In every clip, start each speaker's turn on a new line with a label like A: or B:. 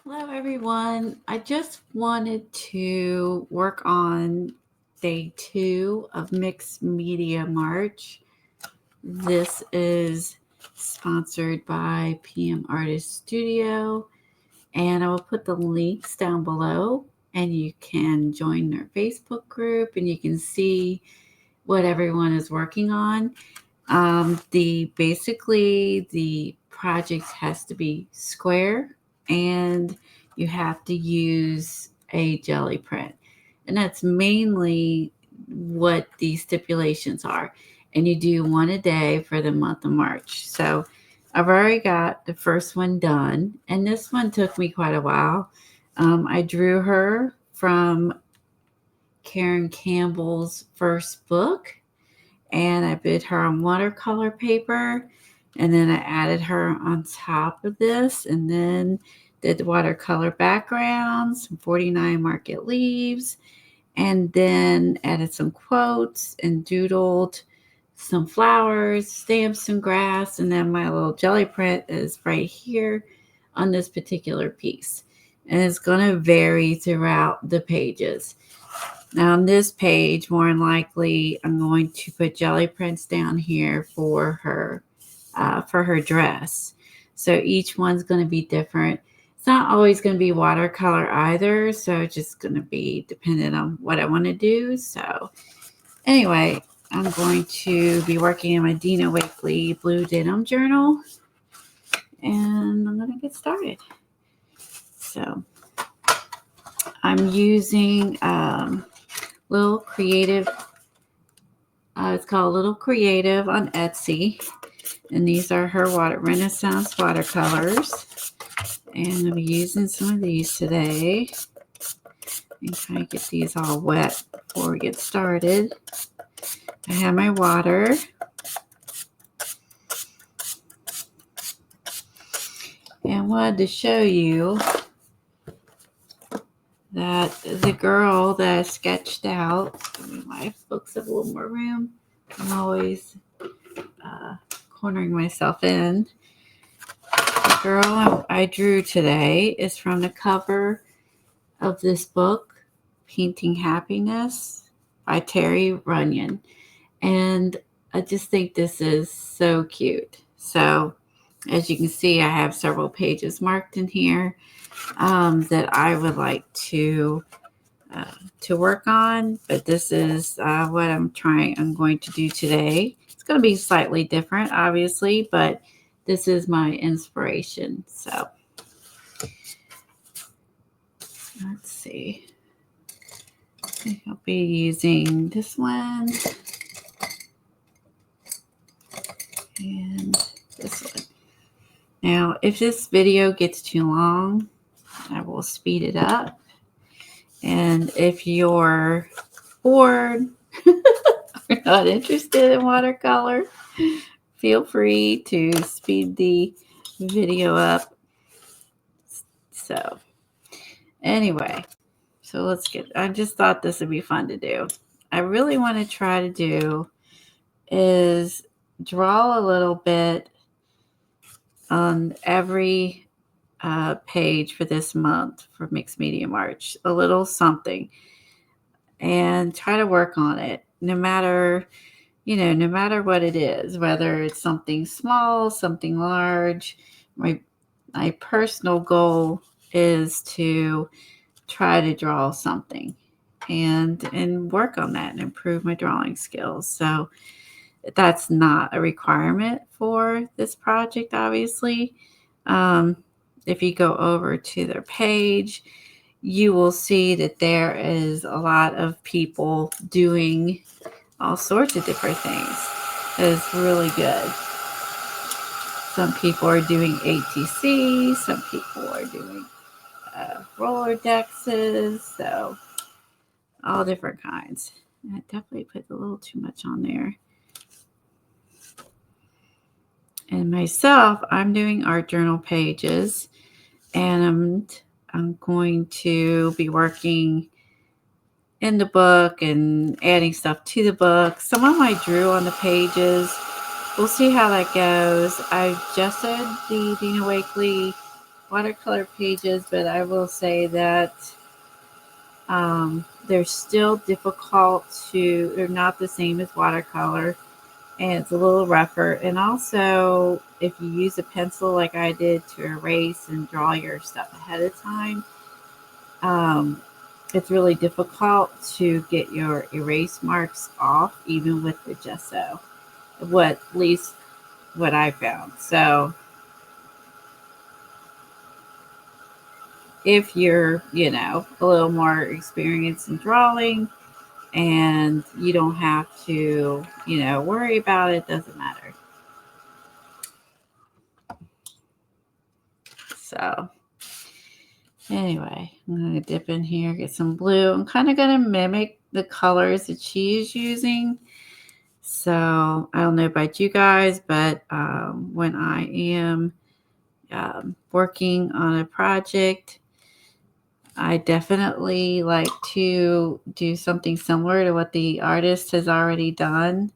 A: Hello, everyone. I just wanted to work on day 2 of Mixed Media March. This is sponsored by PM Artist Studio, and I will put the links down below, and you can join their Facebook group and you can see what everyone is working on. The project has to be square, and you have to use a jelly print, and that's mainly what the stipulations are. And you do one a day for the month of March. So I've already got the first one done, and this one took me quite a while. I drew her from Karen Campbell's first book, and I did her on watercolor paper, and then I added her on top of this, and then did the watercolor backgrounds, 49 market leaves, and then added some quotes and doodled some flowers, stamped some grass, and then my little jelly print is right here on this particular piece. And it's going to vary throughout the pages. Now on this page, more than likely, I'm going to put jelly prints down here for her dress. So each one's going to be different. It's not always going to be watercolor either, so it's just going to be dependent on what I want to do. So anyway, I'm going to be working in my Dina Wakley Blue Denim Journal, and I'm going to get started. So I'm using Little Creative. It's called Little Creative on Etsy, and these are her Renaissance watercolors. And I'll be using some of these today. I'm trying to get these all wet before we get started. I have my water. And I wanted to show you that the girl that I sketched out, my books have a little more room. I'm always cornering myself in. The girl I drew today is from the cover of this book, Painting Happiness by Ceri Griffens. And I just think this is so cute. So as you can see, I have several pages marked in here that I would like to work on, but this is what I'm going to do today. It's going to be slightly different, obviously, but this is my inspiration. So let's see. I think I'll be using this one and this one. Now, if this video gets too long, I will speed it up. And if you're bored or not interested in watercolor, feel free to speed the video up. So anyway, I just thought this would be fun to do. I really want to try to do is draw a little bit on every page for this month for Mixed Media March, a little something, and try to work on it no matter what it is, whether it's something small, something large. My personal goal is to try to draw something and work on that and improve my drawing skills. So that's not a requirement for this project, obviously. If you go over to their page, you will see that there is a lot of people doing all sorts of different things. It's really good. Some people are doing ATC, some people are doing Rolodexes, so all different kinds. I definitely put a little too much on there. And myself, I'm doing art journal pages, and I'm going to be working in the book and adding stuff to the book. Some of them I drew on the pages. We'll see how that goes. I adjusted the Dina Wakley watercolor pages, but I will say that they're still difficult they're not the same as watercolor, and it's a little rougher. And also, if you use a pencil like I did to erase and draw your stuff ahead of time, um, it's really difficult to get your erase marks off, even with the gesso. At least what I found. So if you're, a little more experienced in drawing and you don't have to, worry about it, doesn't matter. So anyway, I'm going to dip in here, get some blue. I'm kind of going to mimic the colors that she is using. So I don't know about you guys, but when I am working on a project, I definitely like to do something similar to what the artist has already done.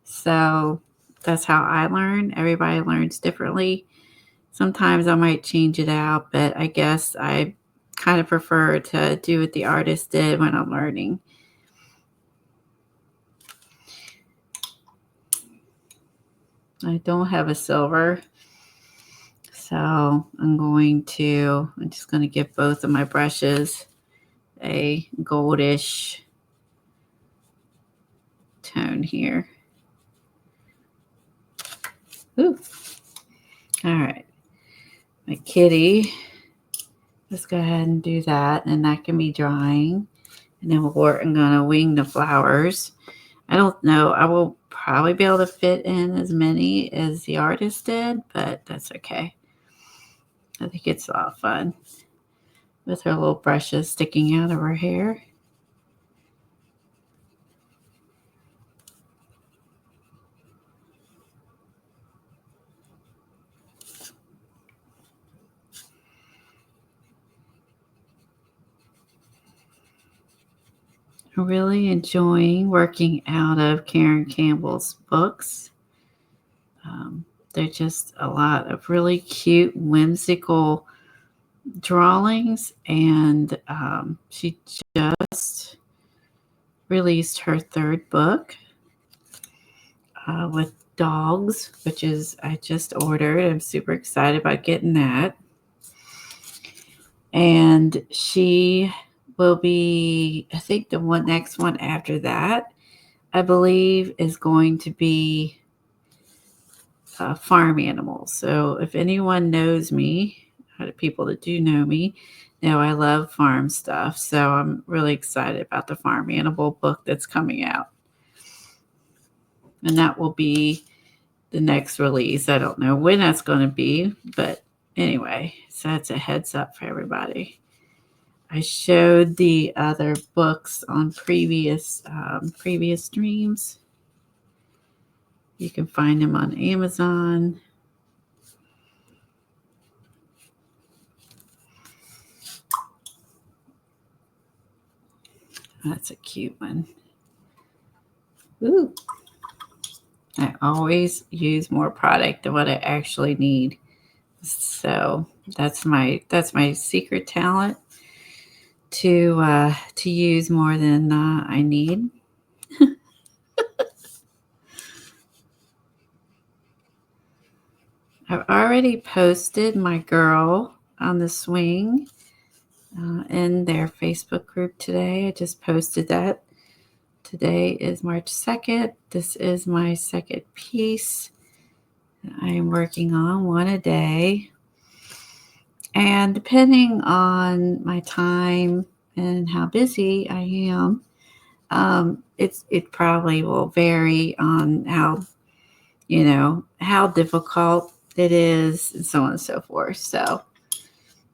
A: So that's how I learn. Everybody learns differently. Sometimes I might change it out, but I guess I kind of prefer to do what the artist did when I'm learning. I don't have a silver, so I'm just going to give both of my brushes a goldish tone here. Ooh. All right. My kitty. Let's go ahead and do that, and that can be drying. And then I'm going to wing the flowers. I don't know. I will probably be able to fit in as many as the artist did, but that's okay. I think it's a lot of fun with her little brushes sticking out of her hair. I'm really enjoying working out of Karen Campbell's books. They're just a lot of really cute, whimsical drawings, and she just released her third book with dogs, which is I just ordered. I'm super excited about getting that. And she will be, I think the next one after that, I believe, is going to be farm animals. So if anyone knows me, the people that do know me, know I love farm stuff. So I'm really excited about the farm animal book that's coming out. And that will be the next release. I don't know when that's going to be, but anyway, so that's a heads up for everybody. I showed the other books on previous streams. You can find them on Amazon. That's a cute one. Ooh. I always use more product than what I actually need. So that's my secret talent, to use more than I need. I've already posted my girl on the swing in their Facebook group today. I just posted that. Today is March 2nd. This is my second piece. I am working on one a day. And depending on my time and how busy I am, it probably will vary on how difficult it is, and so on and so forth. So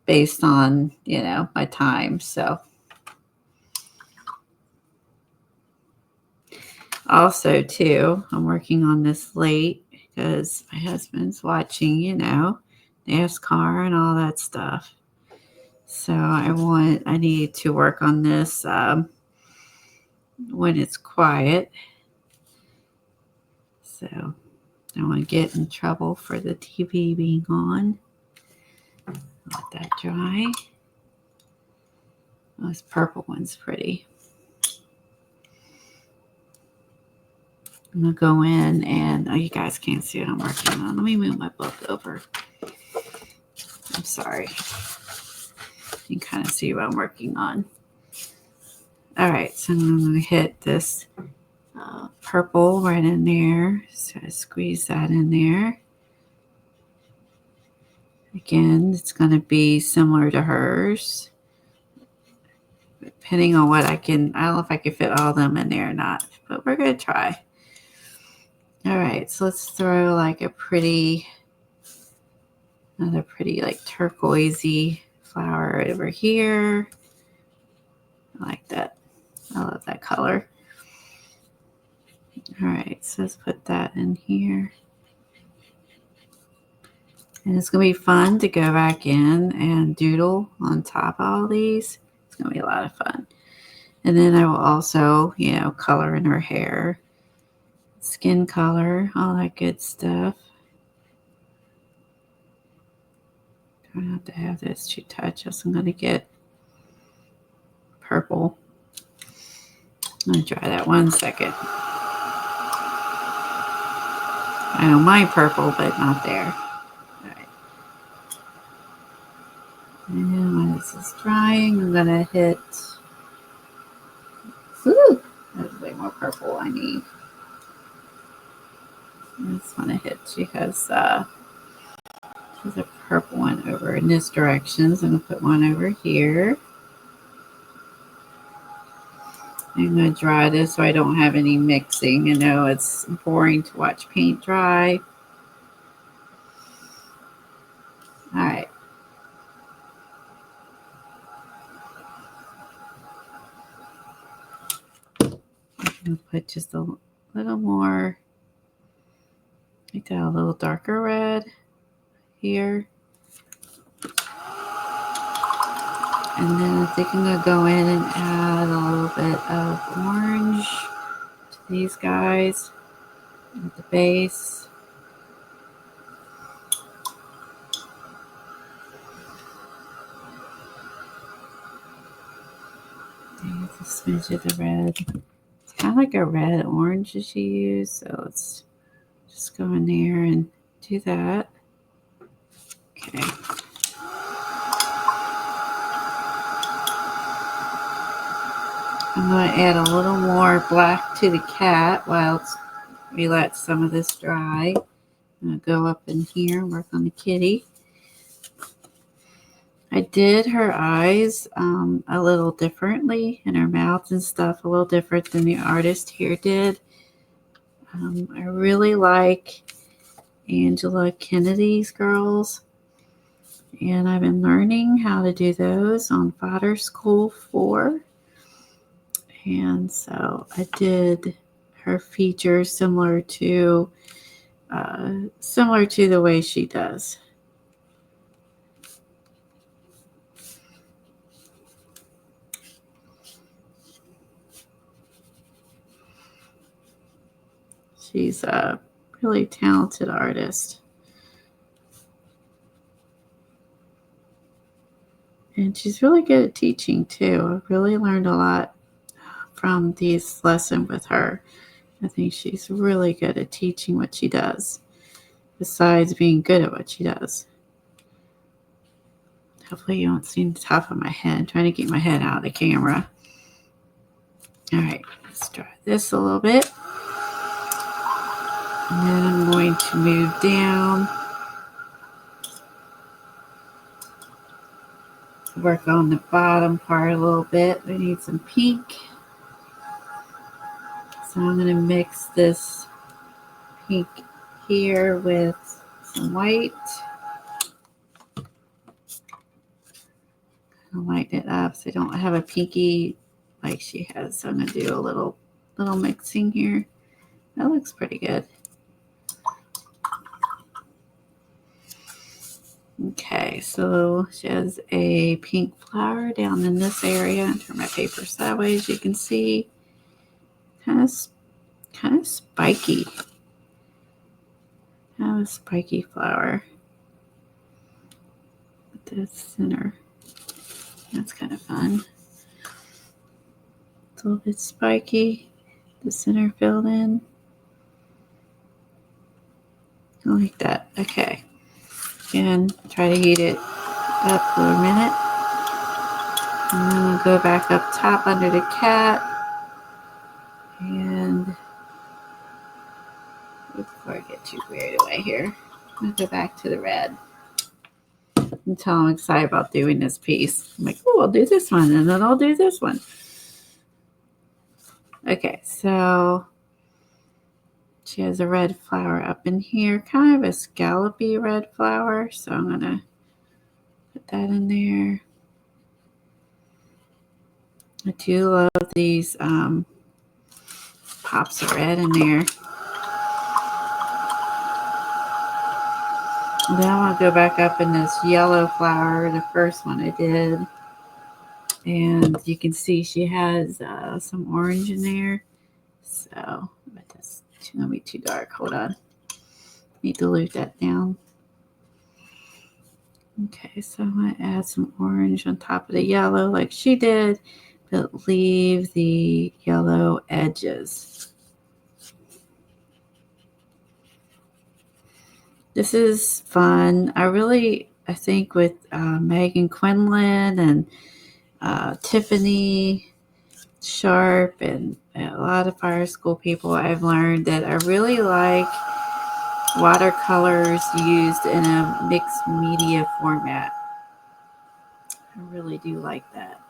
A: based on, my time. So also too, I'm working on this late because my husband's watching, NASCAR and all that stuff. So I need to work on this when it's quiet. So I don't want to get in trouble for the TV being on. Let that dry. Oh, this purple one's pretty. I'm going to go in and, oh, you guys can't see what I'm working on. Let me move my book over. I'm sorry. You can kind of see what I'm working on. All right, so I'm going to hit this purple right in there. So I squeeze that in there. Again, it's going to be similar to hers. Depending on what I don't know if I can fit all of them in there or not, but we're going to try. All right, so let's throw like another pretty like turquoisey flower over here. I like that. I love that color. All right, so let's put that in here. And it's going to be fun to go back in and doodle on top of all these. It's going to be a lot of fun. And then I will also, color in her hair. Skin color, all that good stuff. Try not to have this too touch, else I'm going to get purple. I'm going to try that 1 second. I don't mind purple, but not there. All right. And while this is drying, I'm going to hit... Woo! That's way more purple I need. I just want to hit... She has a purple one over in this direction, so I'm going to put one over here. I'm going to dry this so I don't have any mixing. I know it's boring to watch paint dry. All right. I'm going to put just a little more, make that a little darker red here. And then I think I'm going to go in and add a little bit of orange to these guys at the base. There's a smidge of the red. It's kind of like a red orange that you use. So let's just go in there and do that. Okay. I'm going to add a little more black to the cat while we let some of this dry. I'm going to go up in here and work on the kitty. I did her eyes a little differently and her mouth and stuff a little different than the artist here did. I really like Angela Kennedy's girls. And I've been learning how to do those on Fodder School 4. And so I did her features similar to the way she does. She's a really talented artist. And she's really good at teaching too. I really learned a lot from these lessons with her. I think she's really good at teaching what she does, besides being good at what she does. Hopefully you don't see the top of my head. I'm trying to get my head out of the camera. All right, let's try this a little bit. And then I'm going to move down. Work on the bottom part a little bit. We need some pink. So I'm going to mix this pink here with some white. I'll lighten it up so I don't have a pinky like she has. So I'm going to do a little mixing here. That looks pretty good. Okay, so she has a pink flower down in this area. I'll turn my paper sideways, you can see. Kind of spiky. Kind of a spiky flower. Put the center. That's kind of fun. It's a little bit spiky. The center filled in. I like that. Okay. And try to heat it up for a minute. And then we'll go back up top under the cat. And before I get too carried away here, I'll go back to the red until I'm excited about doing this piece. I'm like, oh, I'll do this one, and then I'll do this one. Okay, so she has a red flower up in here, kind of a scallopy red flower. So I'm going to put that in there. I do love these pops of red in there. Now I'll go back up in this yellow flower, the first one I did. And you can see she has some orange in there. So, but that's going to be too dark. Hold on. Need to dilute that down. Okay, so I'm going to add some orange on top of the yellow like she did, but leave the yellow edges. This is fun. I think with Megan Quinlan and Tiffany Sharp and a lot of fire school people, I've learned that I really like watercolors used in a mixed media format. I really do like that.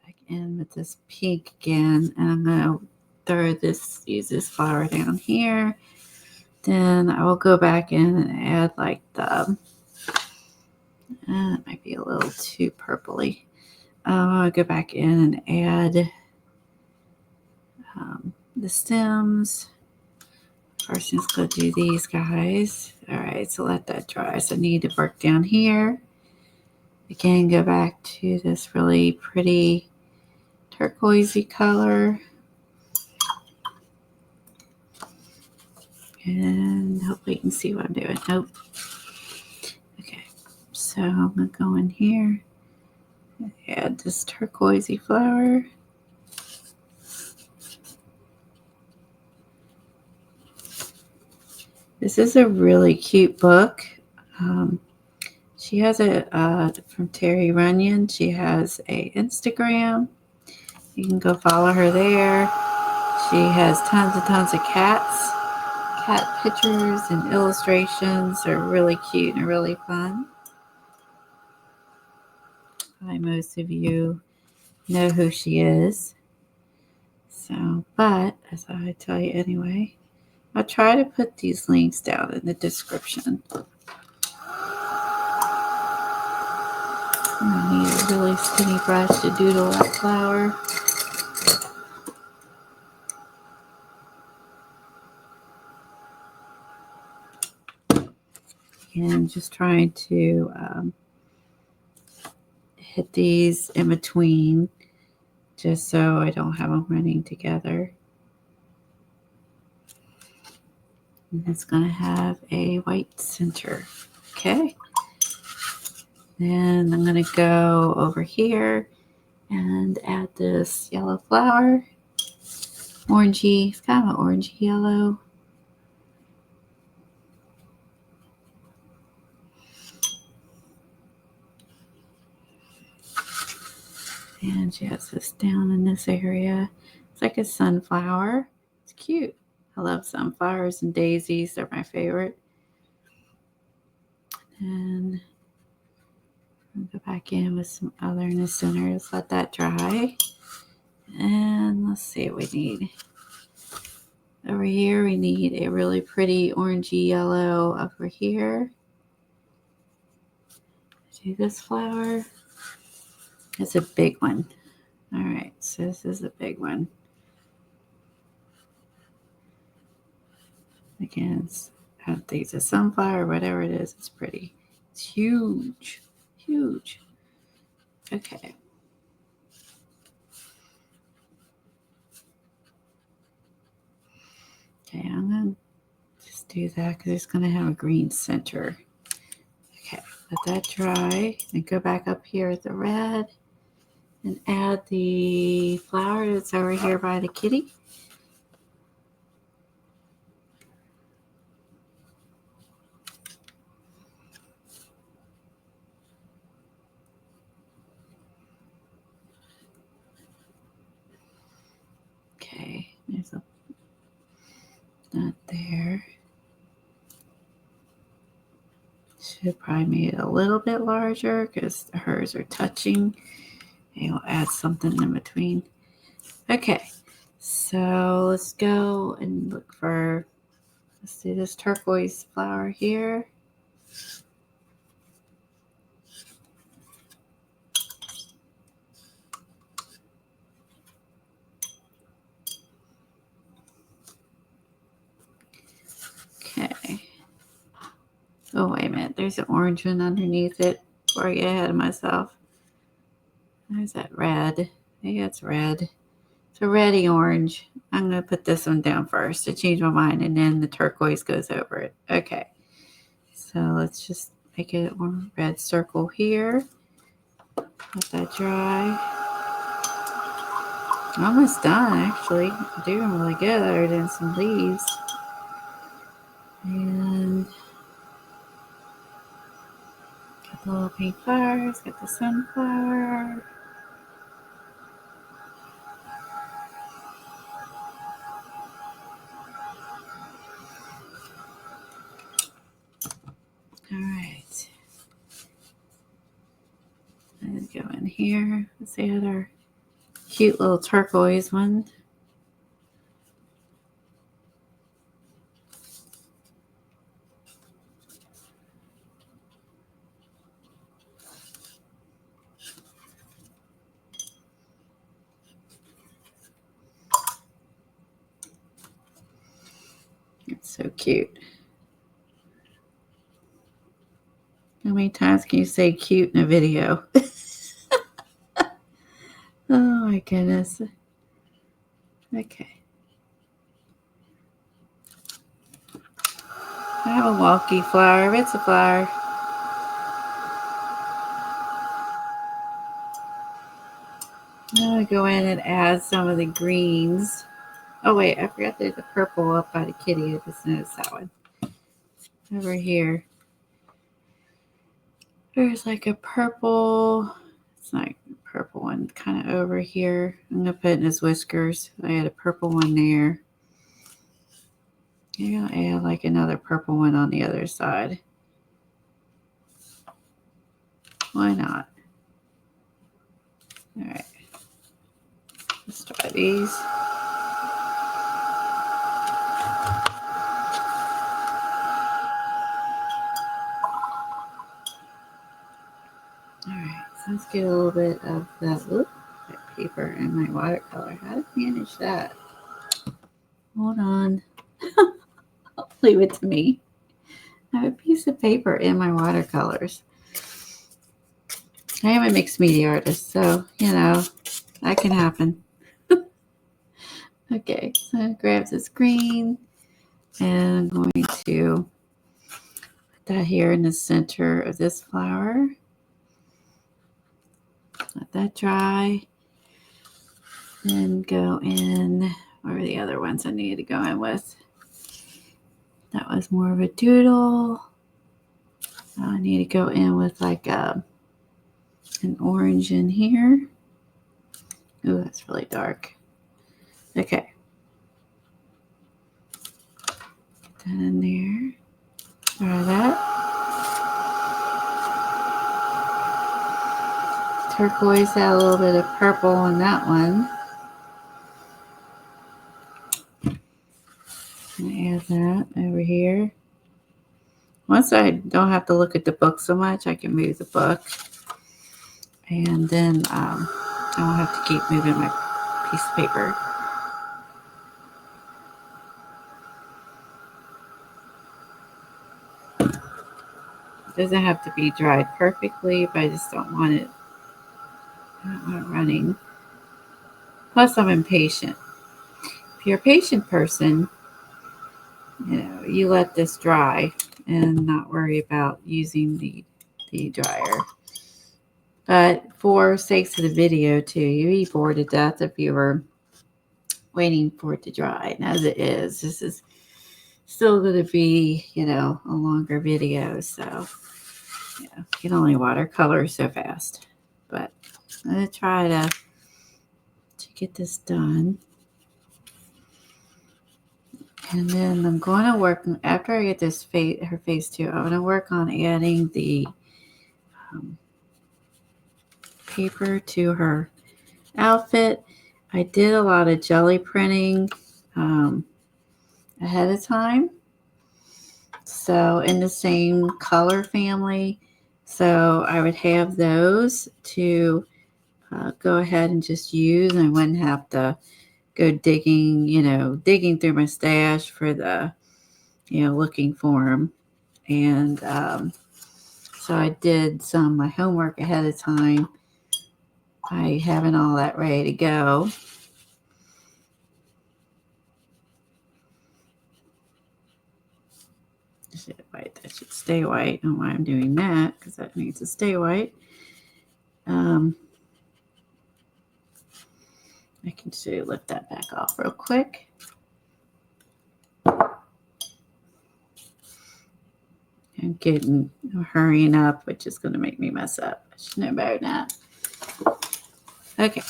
A: Back in with this pink again, and I'm going to use this flower down here. Then I will go back in and add like the, it might be a little too purpley. I'll go back in and add the stems. First, let's go do these guys. All right, so let that dry. So I need to work down here. Again, go back to this really pretty turquoisey color. And hopefully you can see what I'm doing. Nope. Okay, so I'm going to go in here and add this turquoisey flower. This is a really cute book. She has from Ceri Runyon. She has a Instagram. You can go follow her there. She has tons and tons of cats. Cat pictures and illustrations are really cute and really fun. Most of you know who she is. So, but as I tell you anyway, I'll try to put these links down in the description. I need a really skinny brush to doodle that flower. And just trying to hit these in between just so I don't have them running together. And it's going to have a white center. Okay. Then I'm going to go over here and add this yellow flower. Orangey. It's kind of an orangey yellow. And she has this down in this area. It's like a sunflower. It's cute. I love sunflowers and daisies. They're my favorite. And I'll go back in with some other in the center. Just let that dry. And let's see what we need. Over here, we need a really pretty orangey yellow over here. Do this flower. It's a big one. All right, so this is a big one. Again, I don't think it's a sunflower, whatever it is, it's pretty. It's huge, huge. Okay. Okay, I'm going to just do that because it's going to have a green center. Okay, let that dry. Then go back up here with the red and add the flower that's over here by the kitty. Okay, there's a not there. Should probably make it a little bit larger because hers are touching. And we'll add something in between. Okay, so let's go and look for, let's do this turquoise flower here. Okay. Oh, wait a minute. There's an orange one underneath it before I get ahead of myself. There's that red. Maybe that's red. It's a reddy orange. I'm going to put this one down first to change my mind, and then the turquoise goes over it. Okay. So let's just make it a red circle here. Let that dry. Almost done, actually. I'm doing really good other than some leaves. And got the little pink flowers, got the sunflower. Alright. Let's go in here. Let's add our cute little turquoise one. It's so cute. How many times can you say cute in a video? Oh my goodness. Okay. I have a wonky flower. It's a flower. Now I go in and add some of the greens. Oh wait, I forgot there's a purple up by the kitty. I just noticed that one. Over here. There's like a purple. It's not a purple one, kind of over here. I'm going to put in his whiskers. I had a purple one there. I'm going to add like another purple one on the other side. Why not? Alright. Let's try these. Alright, so let's get a little bit of that paper in my watercolor. How to manage that? Hold on. Leave it to me. I have a piece of paper in my watercolors. I am a mixed media artist, so, you know, that can happen. Okay, so I grab this green, and I'm going to put that here in the center of this flower. Let that dry. Then go in, what are the other ones I need to go in with? That was more of a doodle. I need to go in with like an orange in here. Oh, that's really dark. Okay. Put that in there. Try that. Turquoise had a little bit of purple on that one. I add that over here. Once I don't have to look at the book so much, I can move the book. And then I won't have to keep moving my piece of paper. It doesn't have to be dried perfectly, but I just don't want it running. Plus, I'm impatient. If you're a patient person, you let this dry and not worry about using the dryer. But for sakes of the video too, you'd be bored to death if you were waiting for it to dry. And as it is, this is still going to be, a longer video. So, you can only watercolor so fast. But I'm going to try to get this done. And then I'm going to work, after I get this her face too, I'm going to work on adding the paper to her outfit. I did a lot of jelly printing ahead of time. So in the same color family. So I would have those to go ahead and just use. I wouldn't have to go digging through my stash for the, looking for them. And so I did some of my homework ahead of time. I having all that ready to go. White, that should stay white. I don't know why I'm doing that, because that needs to stay white. I can just lift that back off real quick. I'm hurrying up, which is going to make me mess up. I should know better than that. Okay.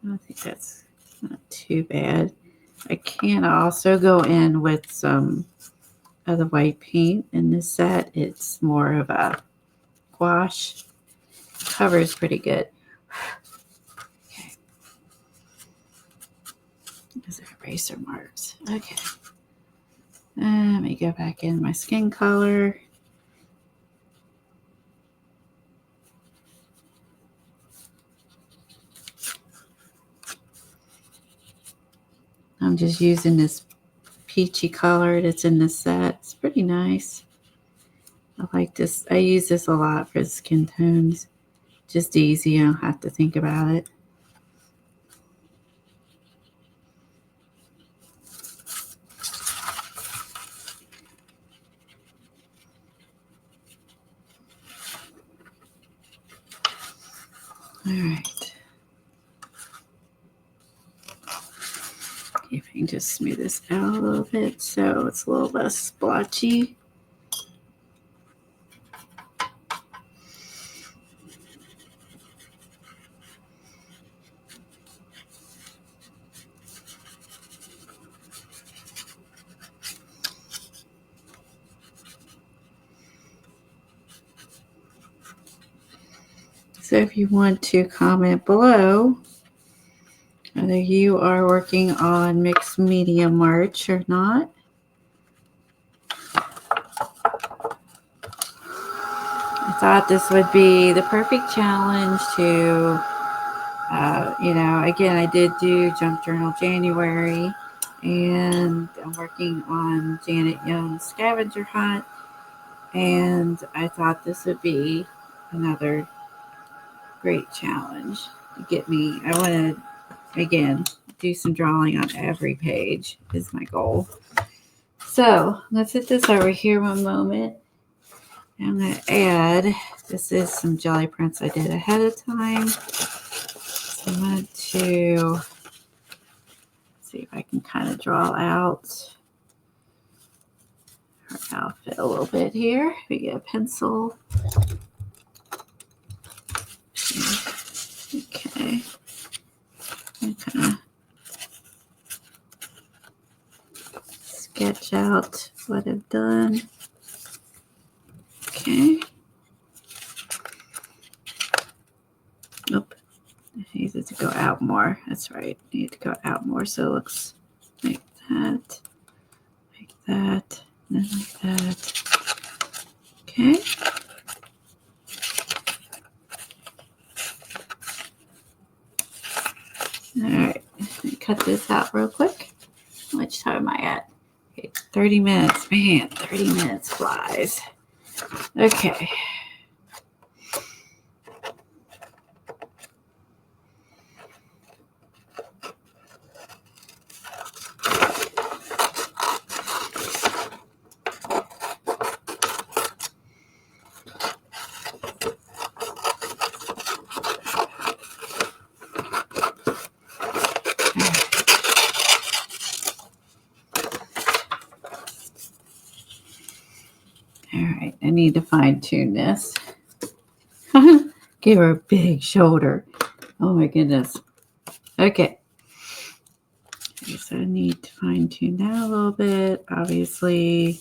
A: I think that's not too bad. I can also go in with some of the white paint in this set. It's more of a gouache. Covers pretty good. Okay. Those are eraser marks. Okay. Let me go back in my skin color. I'm just using this peachy color that's in the set. It's pretty nice. I like this. I use this a lot for skin tones. Just easy. I don't have to think about it. All right. If I can just smooth this out a little bit so it's a little less splotchy. So if you want to comment below whether you are working on mixed media March or not. I thought this would be the perfect challenge to, again, I did do Junk Journal January, and I'm working on Janet Young's Scavenger Hunt, and I thought this would be another great challenge to get me. I want to, again, do some drawing on every page is my goal. So let's hit this over here one moment. I'm going to add, this is some jelly prints I did ahead of time. So I'm going to see if I can kind of draw out her outfit a little bit here. We get a pencil. Okay. And kind of sketch out what I've done. Okay. Nope. I need it to go out more. That's right. I need to go out more so it looks like that, and then like that. Okay. All right. Let me cut this out real quick. How much time am I at? Okay, 30 minutes. Man, 30 minutes flies. Okay. right, I need to fine tune this. Give her a big shoulder. Oh my goodness. Okay. So I need to fine tune that a little bit. Obviously,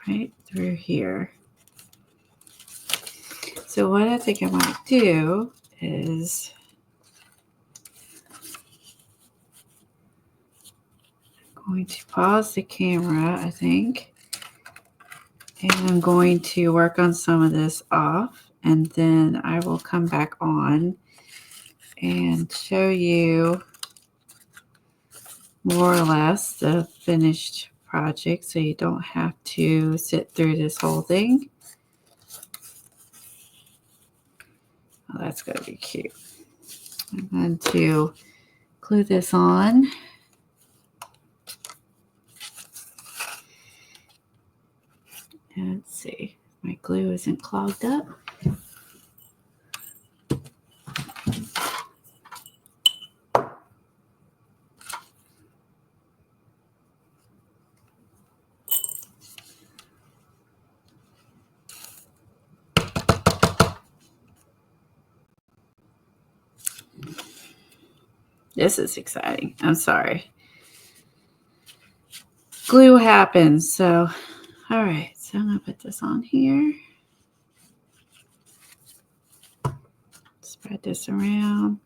A: right through here. So what I think I might do is I'm going to pause the camera, I think. And I'm going to work on some of this off, and then I will come back on and show you more or less the finished project so you don't have to sit through this whole thing. Oh, that's going to be cute. I'm going to glue this on. And let's see, my glue isn't clogged up. This is exciting. I'm sorry. Glue happens. So, all right. So I'm going to put this on here. Spread this around.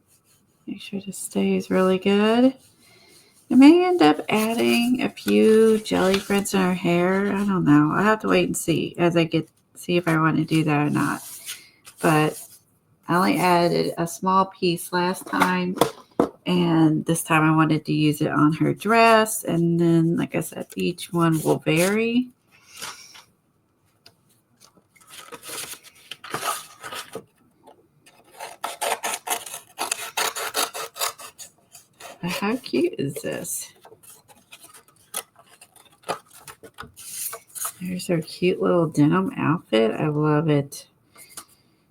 A: Make sure this stays really good. I may end up adding a few jelly prints in her hair. I don't know. I'll have to wait and see as I see if I want to do that or not. But I only added a small piece last time. And this time I wanted to use it on her dress. And then, like I said, each one will vary. But how cute is this? There's her cute little denim outfit. I love it.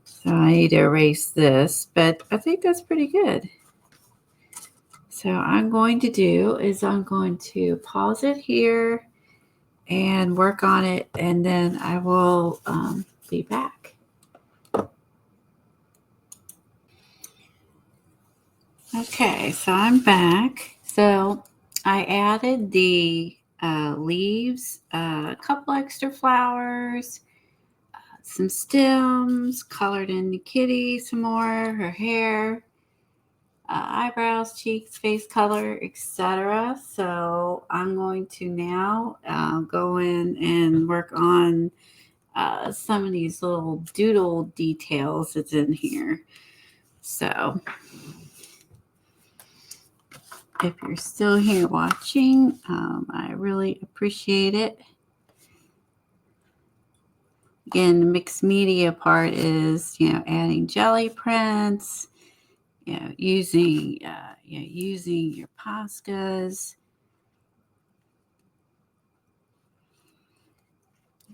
A: So I need to erase this, but I think that's pretty good. So I'm going to do is I'm going to pause it here and work on it, and then I will be back. Okay, so I'm back. So I added the leaves, a couple extra flowers, some stems, colored in the kitty some more, her hair, eyebrows, cheeks, face color, etc. So I'm going to now go in and work on some of these little doodle details that's in here. So if you're still here watching, I really appreciate it. Again, the mixed media part is, adding jelly prints, using your Poscas,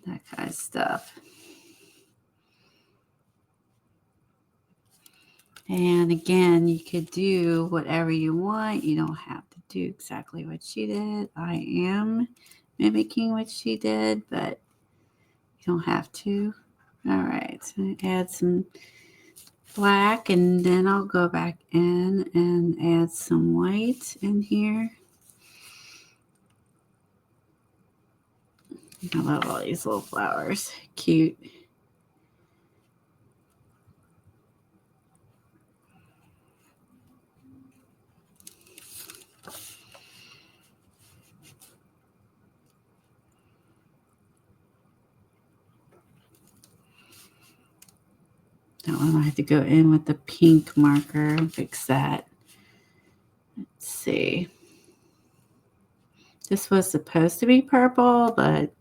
A: that kind of stuff. And again, you could do whatever you want. You don't have to do exactly what she did. I am mimicking what she did, but you don't have to. All right, so add some black, and then I'll go back in and add some white in here. I love all these little flowers. Cute. That one I have to go in with the pink marker and fix that. Let's see. This was supposed to be purple, but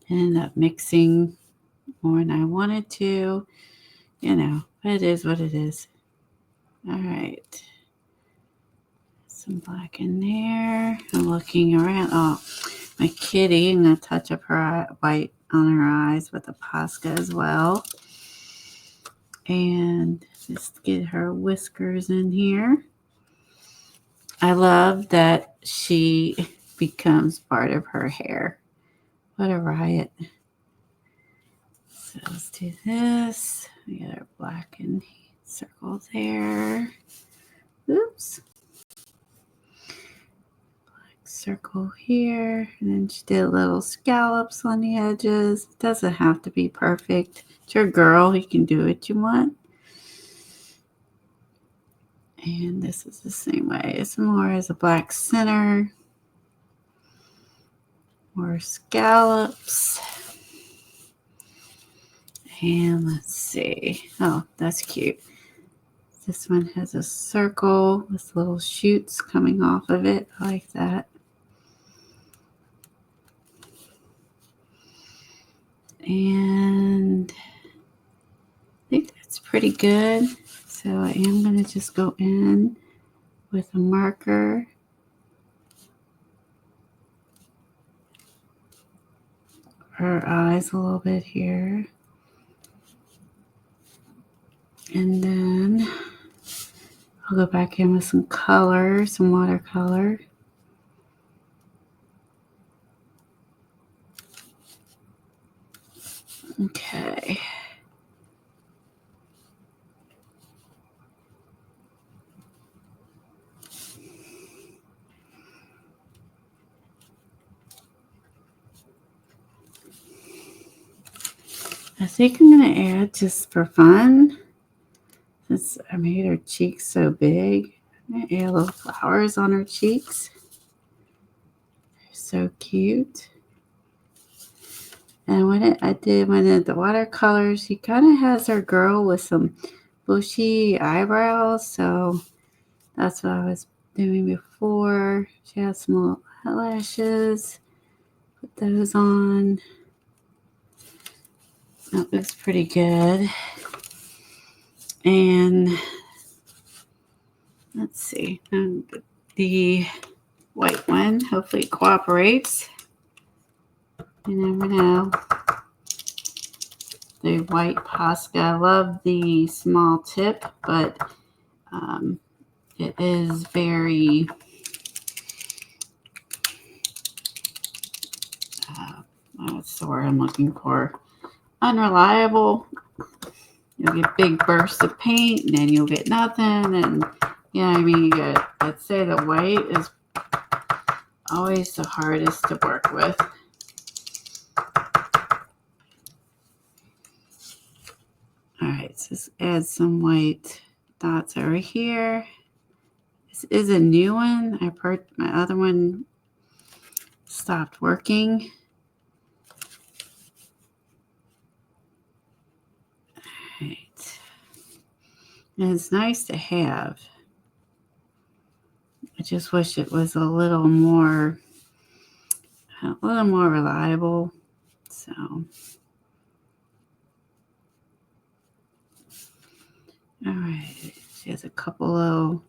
A: I ended up mixing more than I wanted to. It is what it is. All right. Some black in there. I'm looking around. Oh, my kitty. I'm going to touch up her white on her eyes with a Posca as well. And just get her whiskers in here. I love that she becomes part of her hair. What a riot. So let's do this. We got our black and circle there. Oops. Black circle here. And then she did little scallops on the edges. It doesn't have to be perfect. It's your girl. You can do what you want. And this is the same way. It's more as a black center. More scallops. And let's see. Oh, that's cute. This one has a circle with little shoots coming off of it. I like that. And I think that's pretty good. So I am going to just go in with a marker. Her eyes a little bit here. And then I'll go back in with some color, some watercolor. Okay. I think I'm going to add, just for fun, since I made her cheeks so big, I'm going to add little flowers on her cheeks. They're so cute. And when I did the watercolor, she kind of has her girl with some bushy eyebrows. So that's what I was doing before. She has some little eyelashes. Put those on. That looks pretty good. And let's see. The white one hopefully cooperates. You never know. The white Posca. I love the small tip, but it is very what's the word I'm looking for? Unreliable. You'll get big bursts of paint, and then you'll get nothing. And yeah, I mean, I'd say the white is always the hardest to work with. All right, so let's add some white dots over here. This is a new one. My other one stopped working. All right. And it's nice to have. I just wish it was a little more reliable. So, all right. She has a couple of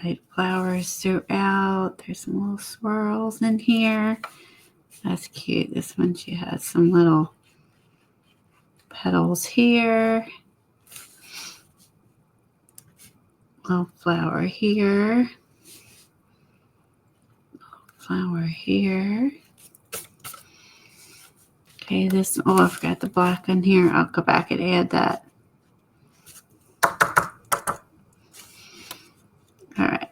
A: white flowers throughout. There's some little swirls in here. That's cute. This one, she has some little petals here. Little flower here. Flower here. Okay, I forgot the black one here. I'll go back and add that. All right,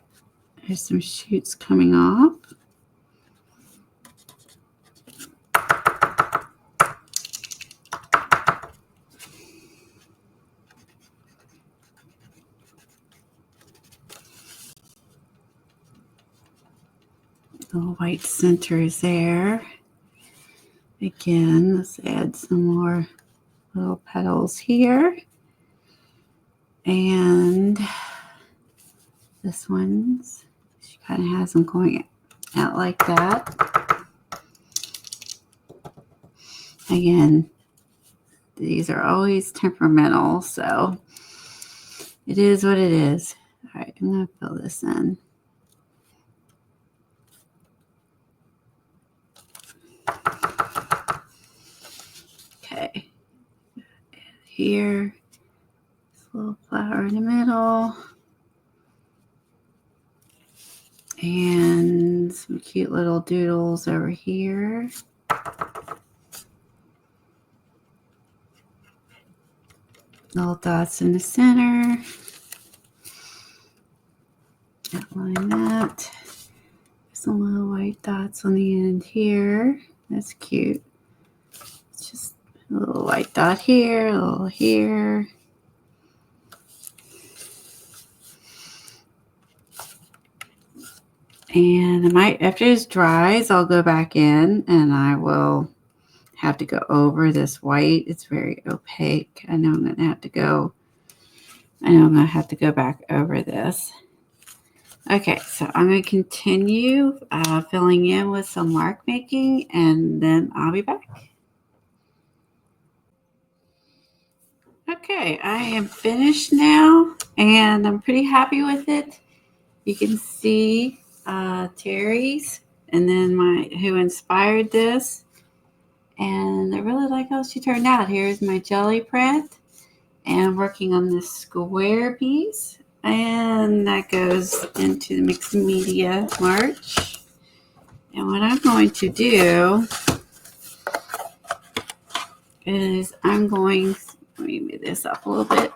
A: there's some shoots coming off. Little white centers there. Again, let's add some more little petals here. And this one's, she kind of has them going out like that. Again, these are always temperamental, so it is what it is. All right, I'm going to fill this in. Okay, here, this little flower in the middle. And some cute little doodles over here. Little dots in the center. Outline that. Some little white dots on the end here. That's cute. It's just a little white dot here, a little here. And after this dries, I'll go back in and I will have to go over this white. It's very opaque. I know I'm going to have to go back over this. Okay, so I'm going to continue filling in with some mark making, and then I'll be back. Okay, I am finished now, and I'm pretty happy with it. You can see Teri's, and then who inspired this, and I really like how she turned out. Here's my jelly print, and I'm working on this square piece. And that goes into the mixed media march. And what I'm going to do is let me move this up a little bit.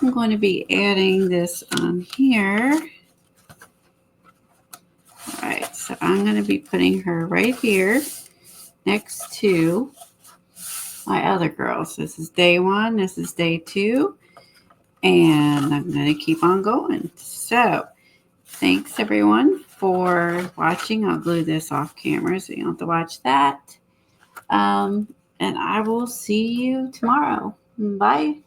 A: I'm going to be adding this on here. All right, so I'm going to be putting her right here next to my other girls. This is day 1, this is day 2. And I'm going to keep on going. So, thanks everyone for watching. I'll glue this off camera so you don't have to watch that. And I will see you tomorrow. Bye.